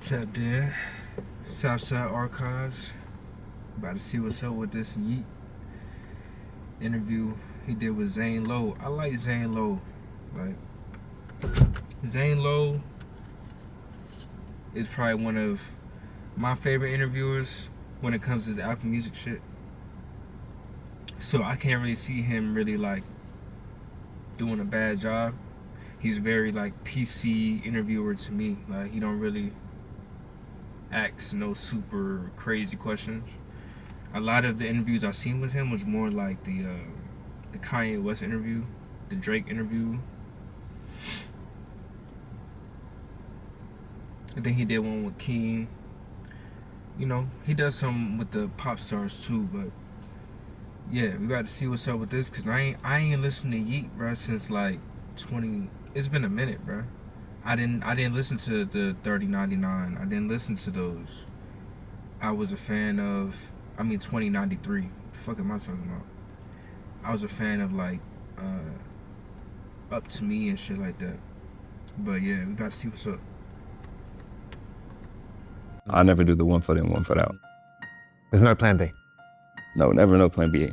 Tapped in, Southside Archives. About to see what's up with this Yeat interview he did with Zane Lowe. I like Zane Lowe. Like, Zane Lowe is probably one of my favorite interviewers when it comes to his Apple Music shit. So I can't really see him really like doing a bad job. He's very like PC interviewer to me. Like, he don't really ask no super crazy questions. A lot of the interviews I've seen with him was more like the Kanye West interview, the Drake interview. I think he did one with King. You know, he does some with the pop stars too, but yeah, we got to see what's up with this, cause I ain't listened to Yeat, bro, since like 20. It's been a minute, bro. I didn't listen to the 3099. I didn't listen to those. I was a fan of, 2093. What the fuck am I talking about? I was a fan of like Up to Me and shit like that. But yeah, we got to see what's up. I never do the 1 foot in, 1 foot out. There's no plan B? No, never no plan B.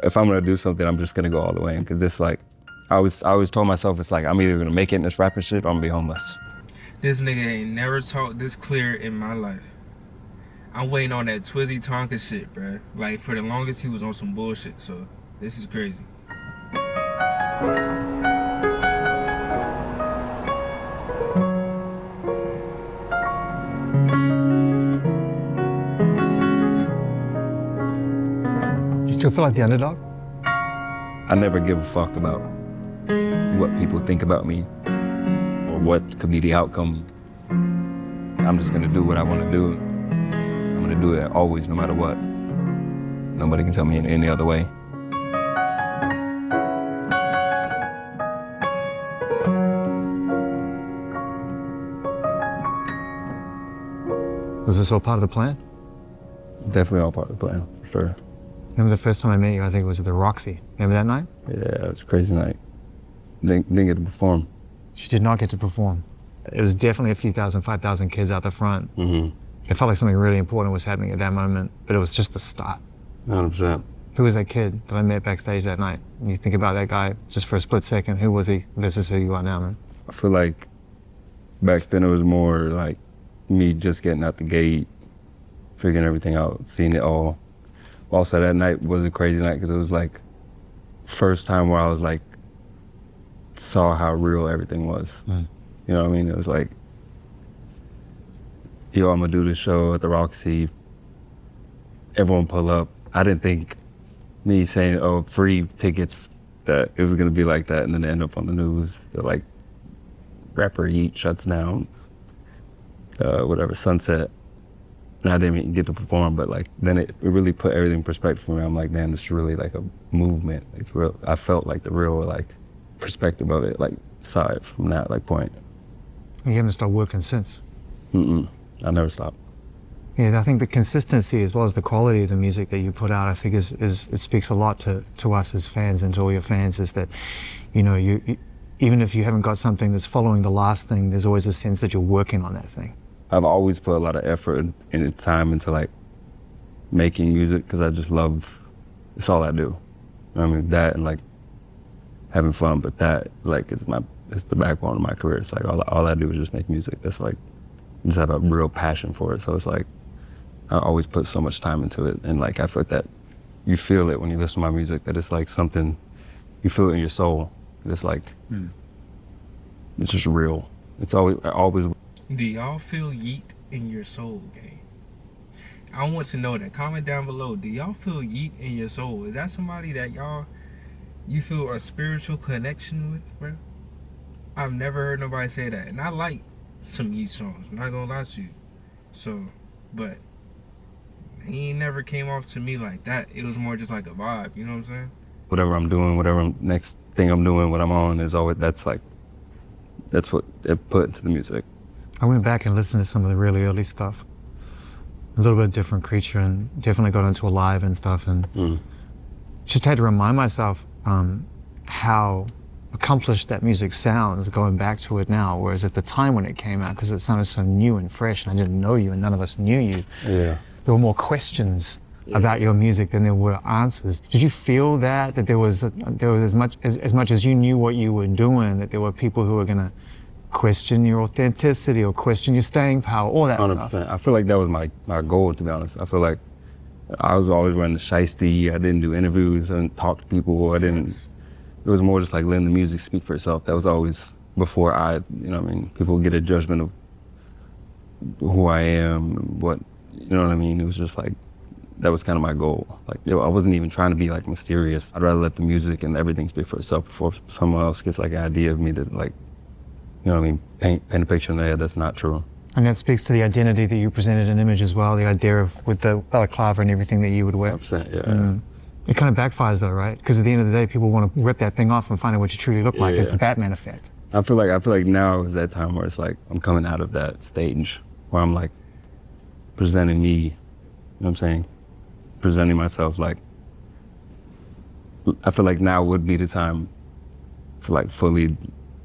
If I'm gonna do something, I'm just gonna go all the way in, because it's like, I always told myself, it's like, I'm either gonna make it in this rapping shit or I'm gonna be homeless. This nigga ain't never talked this clear in my life. I'm waiting on that Twizzy Tonka shit, bruh. Like, for the longest, he was on some bullshit, so this is crazy. You still feel like the underdog? I never give a fuck about what people think about me or what could be the outcome. I'm just gonna do what I wanna do. I'm gonna do it always, no matter what. Nobody can tell me in any other way. Was this all part of the plan? Definitely all part of the plan, for sure. Remember the first time I met you, I think it was at the Roxy. Remember that night? Yeah, it was a crazy night. Didn't get to perform. She did not get to perform. It was definitely a few thousand, 5,000 kids out the front. Mm-hmm. It felt like something really important was happening at that moment, but it was just the start. 100%. Who was that kid that I met backstage that night? When you think about that guy, just for a split second, who was he versus who you are now, man? I feel like back then it was more like me just getting out the gate, figuring everything out, seeing it all. Also, that night was a crazy night because it was like first time where I was like, saw how real everything was. Mm. You know what I mean? It was like, yo, I'm gonna do this show at the Roxy. Everyone pull up. I didn't think me saying, oh, free tickets, that it was gonna be like that, and then it ended up on the news. They're like, rapper Yeat shuts down, whatever, Sunset. And I didn't even get to perform, but like then it really put everything in perspective for me. I'm like, man, this is really like a movement. It's real. I felt like the real like perspective of it, like side from that like point. You haven't stopped working since. I never stopped. Yeah, I think the consistency as well as the quality of the music that you put out, I think is it speaks a lot to us as fans and to all your fans, is that, you know, you even if you haven't got something that's following the last thing, there's always a sense that you're working on that thing. I've always put a lot of effort and time into like making music, because I just love, it's all I do. I mean, that and like having fun, but that like it's the backbone of my career. It's like all I do is just make music. That's like, I just have a real passion for it. So it's like, I always put so much time into it. And like, I feel that you feel it when you listen to my music, that it's like something, you feel it in your soul. It's like, it's just real. It's always. Do y'all feel Yeat in your soul, gang? I want to know that. Comment down below. Do y'all feel Yeat in your soul? Is that somebody that you feel a spiritual connection with, bro? I've never heard nobody say that. And I like some Yeat songs, I'm not gonna lie to you. So, but he never came off to me like that. It was more just like a vibe, you know what I'm saying? Whatever I'm doing, next thing I'm doing, what I'm on is always, that's what it put into the music. I went back and listened to some of the really early stuff. A little bit different creature, and definitely got into Alive and stuff, and just had to remind myself how accomplished that music sounds going back to it now, whereas at the time when it came out, because it sounded so new and fresh, and I didn't know you and none of us knew you, Yeah. there were more questions about your music than there were answers. Did you feel that there was as much as you knew what you were doing, that there were people who were gonna question your authenticity or question your staying power, all that 100%. stuff? I feel like that was my goal, to be honest. I feel like I was always running the shiesty. I didn't do interviews. I didn't talk to people. It was more just like letting the music speak for itself. That was always before people get a judgment of who I am, what, you know what I mean? It was just like, that was kind of my goal. Like, I wasn't even trying to be like mysterious. I'd rather let the music and everything speak for itself before someone else gets like an idea of me that, like, you know what I mean, paint a picture in their head that's not true. And that speaks to the identity that you presented in image as well, the idea of with the balaclava and everything that you would wear. 100%, yeah. It kind of backfires though, right? Because at the end of the day, people want to rip that thing off and find out what you truly look like. It's the Batman effect. I feel like now is that time where it's like I'm coming out of that stage where I'm like presenting me, you know what I'm saying? Presenting myself like, I feel like now would be the time to like fully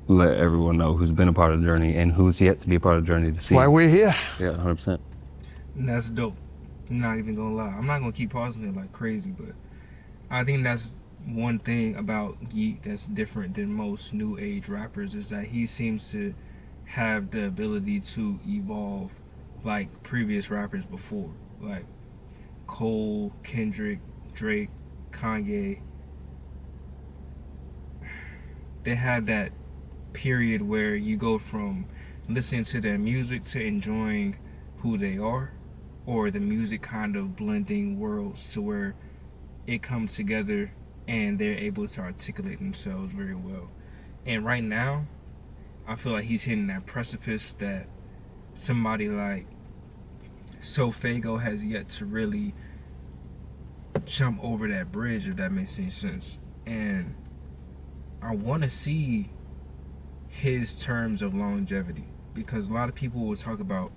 let everyone know who's been a part of the journey and who's yet to be a part of the journey to see. Why we're here. Yeah, 100%. And that's dope. I'm not even gonna lie. I'm not gonna keep pausing it like crazy, but I think that's one thing about Yeat that's different than most new age rappers, is that he seems to have the ability to evolve like previous rappers before. Like Cole, Kendrick, Drake, Kanye. They have that period where you go from listening to their music to enjoying who they are, or the music kind of blending worlds to where it comes together and they're able to articulate themselves very well. And right now, I feel like he's hitting that precipice that somebody like Sofago has yet to really jump over that bridge, if that makes any sense. And I want to see his terms of longevity, because a lot of people will talk about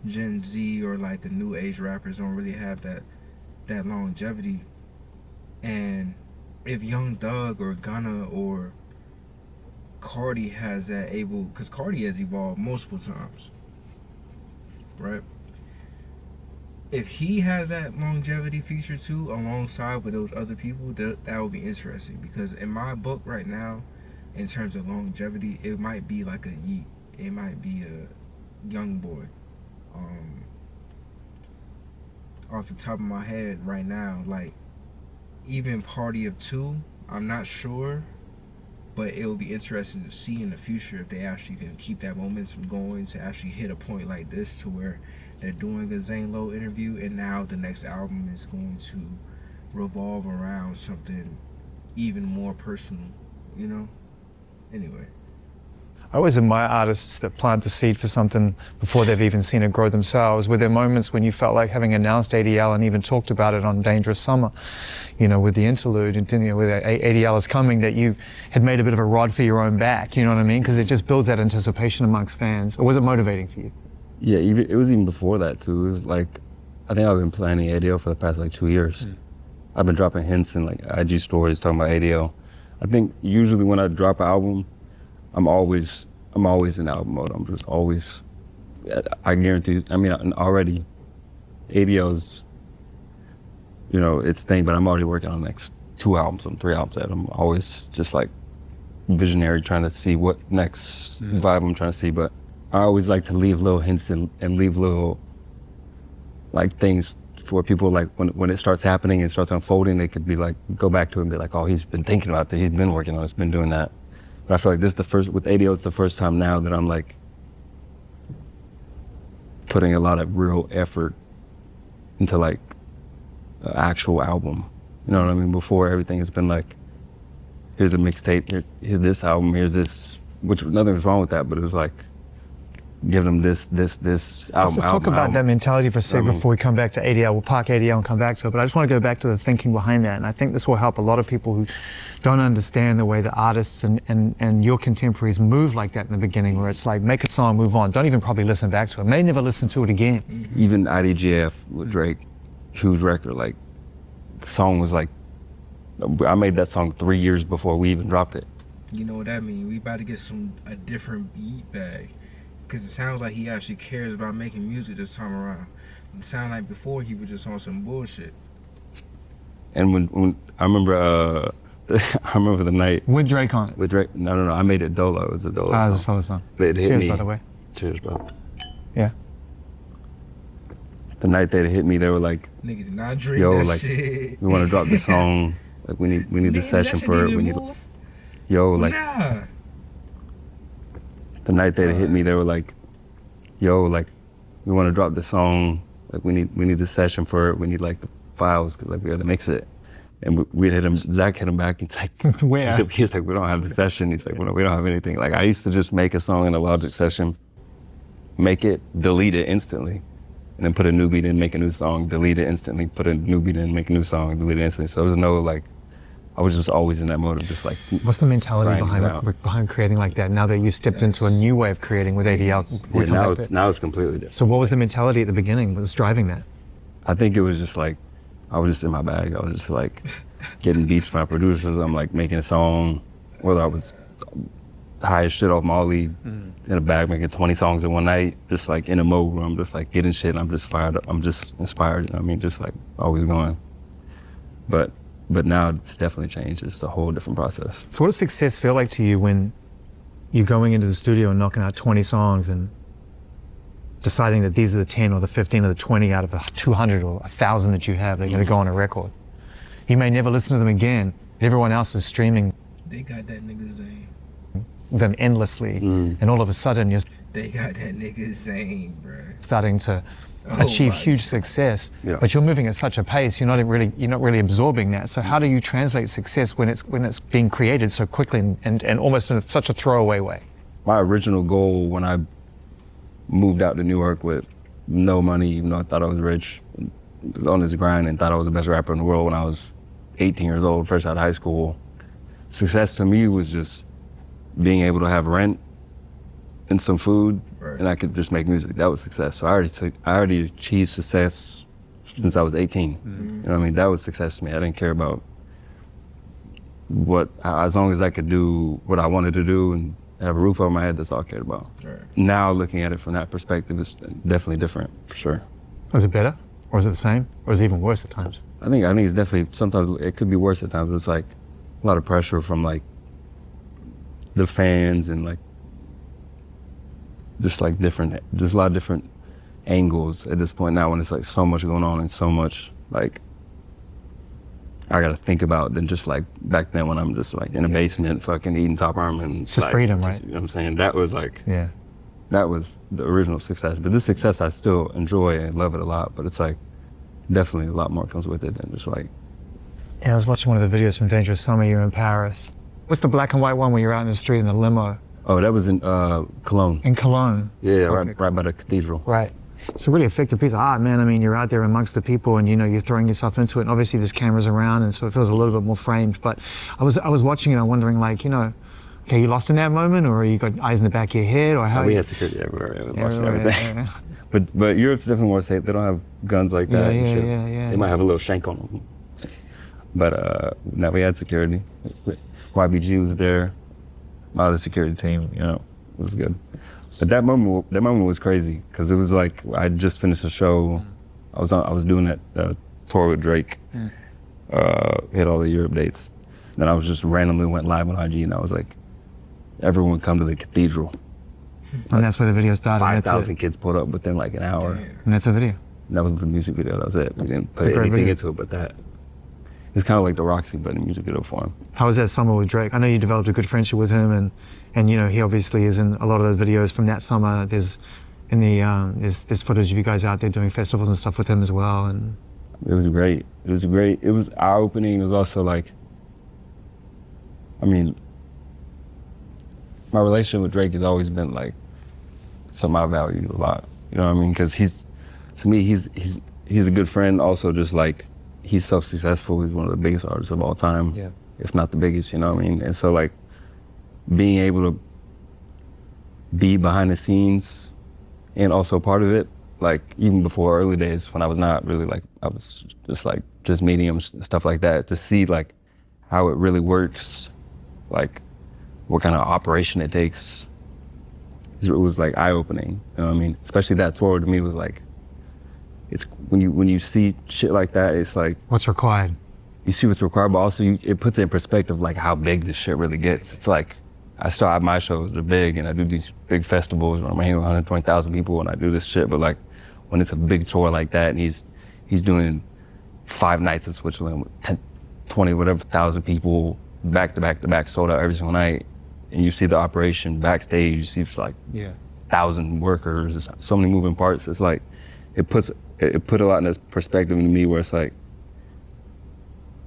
Gen Z or like the new age rappers don't really have that longevity. And if Young Thug or Gunna or Cardi has that because Cardi has evolved multiple times, right? If he has that longevity feature too, alongside with those other people, that would be interesting. Because in my book right now, in terms of longevity, it might be like a Yeat, it might be a Young Boy. Off the top of my head right now, like even Party of Two, I'm not sure, but it will be interesting to see in the future if they actually can keep that momentum going to actually hit a point like this, to where they're doing a Zane Lowe interview and now the next album is going to revolve around something even more personal, you know? Anyway. I always admire artists that plant the seed for something before they've even seen it grow themselves. Were there moments when you felt like, having announced ADL and even talked about it on Dangerous Summer, you know, with the interlude, and you know, with ADL is coming, that you had made a bit of a rod for your own back, you know what I mean? Because it just builds that anticipation amongst fans. Or was it motivating for you? Yeah, it was even before that too. It was like, I think I've been planning ADL for the past like 2 years. I've been dropping hints in like IG stories talking about ADL. I think usually when I drop an album, I'm always in album mode. I'm just always, I guarantee, I mean, already ADL's, you know, its thing, but I'm already working on the next 2 albums, 3 albums that I'm always just like visionary, trying to see what next vibe I'm trying to see. But I always like to leave little hints and leave little like things for people, like when it starts happening and starts unfolding, they could be like, go back to it and be like, oh, he's been thinking about that, he's been working on it, he's been doing that. But I feel like this is the first, with ADO, it's the first time now that I'm like putting a lot of real effort into like an actual album. You know what I mean? Before, everything has been like, here's a mixtape, here's this album, here's this, which nothing's wrong with that, but it was like, give them this album. Let's just talk about that mentality for a second before we come back to ADL. We'll park ADL and come back to it, but I just want to go back to the thinking behind that, and I think this will help a lot of people who don't understand the way that artists and your contemporaries move like that in the beginning, where it's like, make a song, move on, don't even probably listen back to it, may never listen to it again. Even IDGF with Drake, huge record, like, the song was like, I made that song 3 years before we even dropped it. You know what that means? We about to get a different beat bag. Because it sounds like he actually cares about making music this time around. It sounded like before he was just on some bullshit. And when I remember, I remember the night With Drake on it. with Drake. No, I made it Dolo. It was a Dolo. It was a song. solo song. It hit Cheers, me. by the way. Cheers, bro. Yeah. The night that it hit me, they were like, Nigga did not drink "Yo, that like, shit. we want to drop the song. Like, we need the Nigga, session that for it. shit We need, didn't move. yo, like." Nah. The night that it hit me, they were like, "Yo, like, we want to drop the song. Like, we need the session for it. We need like the files because like we got to mix it." And we'd hit him. Zach hit him back. He's like, Where? He's like, "We don't have the session." He's like, "We don't have anything." Like, I used to just make a song in a Logic session, make it, delete it instantly, and then put a new beat in, make a new song, delete it instantly, put a new beat in, make a new song, delete it instantly. So there was no like, I was just always in that mode of just like. What's the mentality grinding behind creating like that? Now that you stepped into a new way of creating with ADL. Yeah, now it's completely different. So what was the mentality at the beginning? What was driving that? I think it was just like, I was just in my bag. I was just like getting beats from my producers. I'm like making a song, whether I was high as shit off Molly in a bag, making 20 songs in one night, just like in a mode where I'm just like getting shit. And I'm just fired up. I'm just inspired. You know what I mean? Just like always going. But now it's definitely changed. It's a whole different process. So what does success feel like to you when you're going into the studio and knocking out 20 songs and deciding that these are the 10 or the 15 or the 20 out of the 200 or 1,000 that you have that are going to go on a record? You may never listen to them again, but everyone else is streaming They got that nigga Zane. them endlessly, and all of a sudden you're They got that nigga Zane, bruh. starting to Oh achieve my huge success, Yeah. but you're moving at such a pace, you're not really absorbing that. So how do you translate success when it's being created so quickly and almost in such a throwaway way? My original goal when I moved out to New York with no money, even though I thought I was rich, was on this grind and thought I was the best rapper in the world when I was 18 years old, fresh out of high school. Success to me was just being able to have rent and some food, Right. and I could just make music. That was success. So I already achieved success since I was 18. You know what I mean? That was success to me. I didn't care about as long as I could do what I wanted to do and have a roof over my head, that's all I cared about. Right. Now looking at it from that perspective, it's definitely different, for sure. Was it better? Or is it the same? Or is it even worse at times? I think it's definitely, sometimes it could be worse at times. It's like a lot of pressure from like the fans and like just like there's a lot of different angles at this point now when it's like so much going on and so much like I gotta think about than just like back then when I'm just like in a basement fucking eating top ramen. It's just like, freedom, right? You know what I'm saying? That was like, Yeah. that was the original success. But this success I still enjoy and love it a lot, but it's like definitely a lot more comes with it than just like. Yeah, I was watching one of the videos from Dangerous Summer. You're in Paris. What's the black and white one where you're out in the street in the limo? Oh, that was in Cologne. In Cologne. Yeah, Okay. right by the cathedral. Right. It's a really effective piece of art, man. I mean, you're out there amongst the people and, you know, you're throwing yourself into it. And obviously there's cameras around and so it feels a little bit more framed. But I was watching it and I'm wondering, like, you know, okay, you lost in that moment or you got eyes in the back of your head or how? We had security everywhere. We watched Everywhere, everything. yeah. But Europe's definitely more safe. They don't have guns like that. Yeah, and yeah, shit. yeah. They might have a little shank on them. But now we had security. YBG was there. My other security team, you know, it was good. But that moment was crazy because it was like I just finished a show. I was doing that tour with Drake. Hit all the Europe dates. Then I was just randomly went live on IG and I was like, everyone come to the cathedral. And that's where the video started. 5,000 kids pulled up within like an hour. Damn. And that's a video. And that was the music video. That was it. We didn't It's a put great anything video. into it but that. It's kind of like the Roxy, but in music video form. How was that summer with Drake? I know you developed a good friendship with him and you know, he obviously is in a lot of the videos from that summer. There's footage of you guys out there doing festivals and stuff with him as well. And It was great. It was great. It was eye-opening. It was also like, I mean, my relationship with Drake has always been like something I value a lot. You know what I mean? Because to me, he's a good friend. Also, just like he's so successful. He's one of the biggest artists of all time, if not the biggest. You know what I mean? And so like being able to be behind the scenes and also part of it, like even before early days when I was not really like, I was just meeting him and stuff like that, to see like how it really works, like what kind of operation it takes. It was like eye-opening. You know what I mean? Especially that tour to me was like, it's when you see shit like that, it's like What's required? you see what's required, but also it puts it in perspective like how big this shit really gets. It's like I still have my shows, they're big, and I do these big festivals where I'm hanging with 120,000 people and I do this shit, but like when it's a big tour like that and he's doing 5 nights in Switzerland with 10, 20, whatever thousand people back to back to back, sold out every single night, and you see the operation backstage, you see like 1,000 workers, so many moving parts. It's like it put a lot in this perspective to me where it's like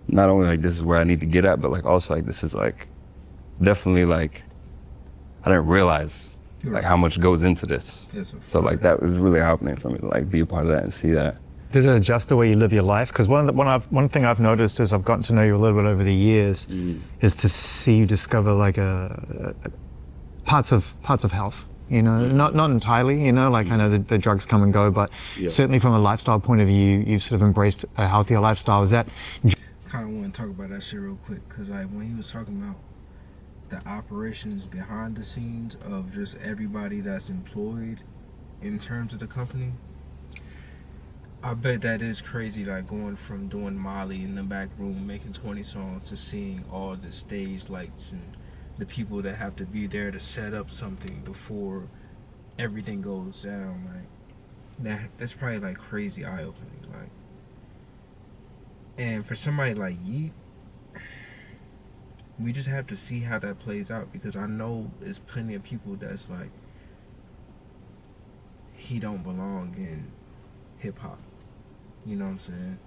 not only like this is where I need to get at, but like also like this is like definitely like I didn't realize like how much goes into this. So like that was really eye-opening for me to like be a part of that and see that. Did it adjust the way you live your life? Because one thing I've noticed as I've gotten to know you a little bit over the years is to see you discover like parts of health. You know, not entirely. You know, like I know the drugs come and go, but certainly from a lifestyle point of view, you've sort of embraced a healthier lifestyle. Is that? Kind of want to talk about that shit real quick, because like when he was talking about the operations behind the scenes of just everybody that's employed in terms of the company, I bet that is crazy, like going from doing Molly in the back room making 20 songs to seeing all the stage lights and the people that have to be there to set up something before everything goes down. Like that's probably like crazy eye-opening. Like, and for somebody like Yeat, we just have to see how that plays out, because I know there's plenty of people that's like, he don't belong in hip-hop. You know what I'm saying?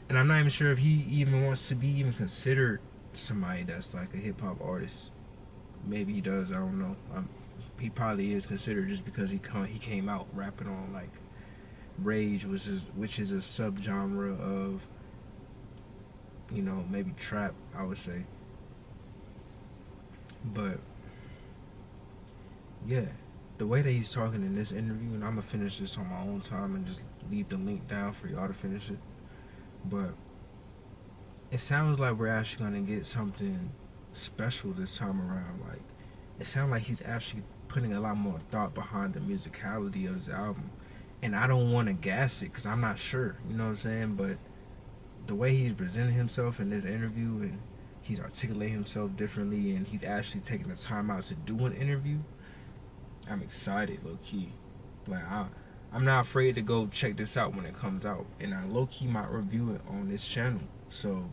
And I'm not even sure if he even wants to be even considered somebody that's like a hip-hop artist. Maybe he does, I don't know. He probably is considered just because he came out rapping on like Rage, which is a subgenre of, you know, maybe trap, I would say. But yeah, the way that he's talking in this interview, and I'm gonna finish this on my own time and just leave the link down for y'all to finish it, but it sounds like we're actually gonna get something special this time around. Like, it sounds like he's actually putting a lot more thought behind the musicality of his album, and I don't want to gas it because I'm not sure, you know what I'm saying? But the way he's presenting himself in this interview, and he's articulating himself differently, and he's actually taking the time out to do an interview, I'm excited, low-key. Like, I'm not afraid to go check this out when it comes out, and I low-key might review it on this channel. So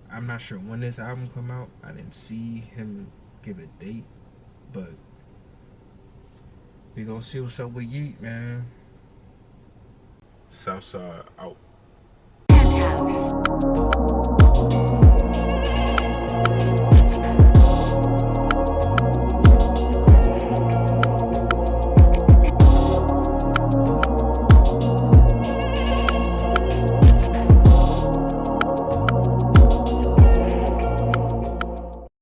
I'm not sure when this album come out. I didn't see him give a date, but we gonna see what's up with Yeat, man. Southside out.